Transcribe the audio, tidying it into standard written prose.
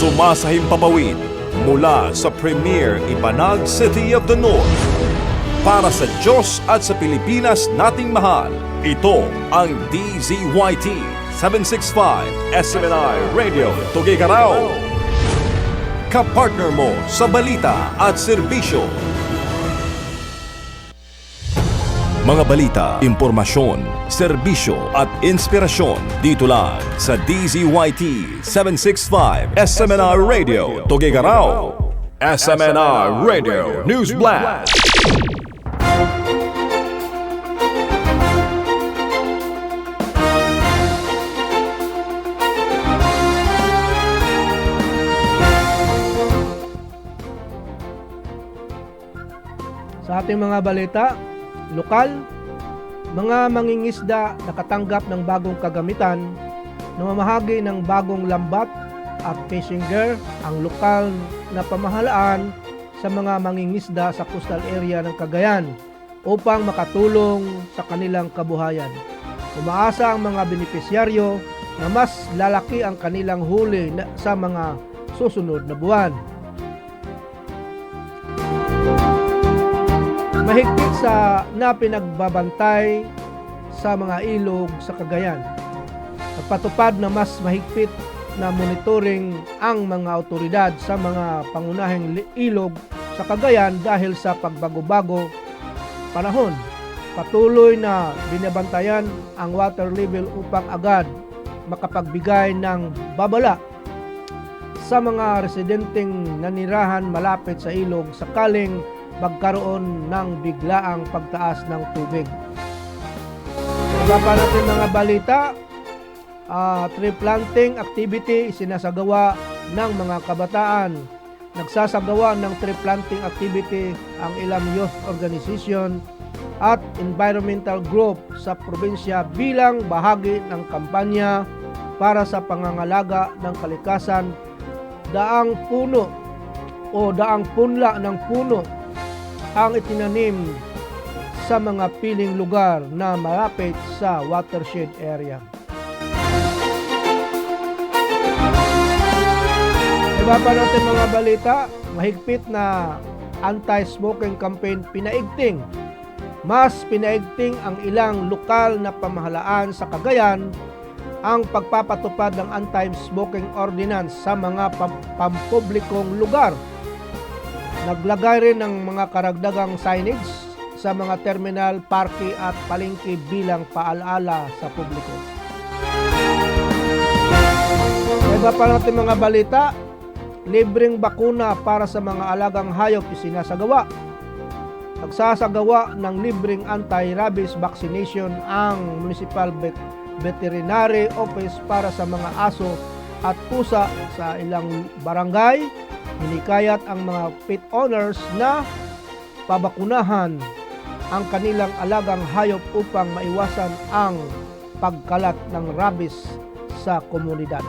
Sumasahimpapawid mula sa Premier Ibanag City of the North. Para sa Diyos at sa Pilipinas nating mahal, ito ang DZYT 765 SMNI Radio Tuguegarao. Kapartner mo sa balita at serbisyo. Mga balita, impormasyon, serbisyo at inspirasyon dito lang sa DZYT 765 SMNR Radio Tuguegarao. SMNR Radio News Blast. Sa ating mga balita, lokal, mga mangingisda nakatanggap ng bagong kagamitan, namamahagi ng bagong lambat at fishing gear ang lokal na pamahalaan sa mga mangingisda sa coastal area ng Cagayan upang makatulong sa kanilang kabuhayan. Umaasa ang mga benepisyaryo na mas lalaki ang kanilang huli sa mga susunod na buwan. Mahigpit sa napinagbabantay sa mga ilog sa Cagayan. Nagpatupad na mas mahigpit na monitoring ang mga awtoridad sa mga pangunahing ilog sa Cagayan dahil sa pagbago-bago panahon. Patuloy na binabantayan ang water level upang agad makapagbigay ng babala sa mga residenteng nanirahan malapit sa ilog sakaling magkaroon ng biglaang pagtaas ng tubig. Iba pa natin mga balita, tree planting activity sinasagawa ng mga kabataan. Nagsasagawa ng tree planting activity ang ilang youth organization at environmental group sa probinsya bilang bahagi ng kampanya para sa pangangalaga ng kalikasan. Daang puno o daang punla ng puno ang itinanim sa mga piling lugar na malapit sa watershed area. Iba pa natin mga balita, mahigpit na anti-smoking campaign pinaigting. Mas pinaigting ang ilang lokal na pamahalaan sa Cagayan ang pagpapatupad ng anti-smoking ordinance sa mga pampublikong lugar. Naglagay rin ng mga karagdagang signage sa mga terminal, parke at palengke bilang paalala sa publiko. Iba pa natin mga balita, libreng bakuna para sa mga alagang hayop isinasagawa. Nagsasagawa ng libreng anti-rabies vaccination ang Municipal Veterinary Office para sa mga aso at pusa sa ilang barangay. Hinikayat ang mga pet owners na pabakunahan ang kanilang alagang hayop upang maiwasan ang pagkalat ng rabies sa komunidad.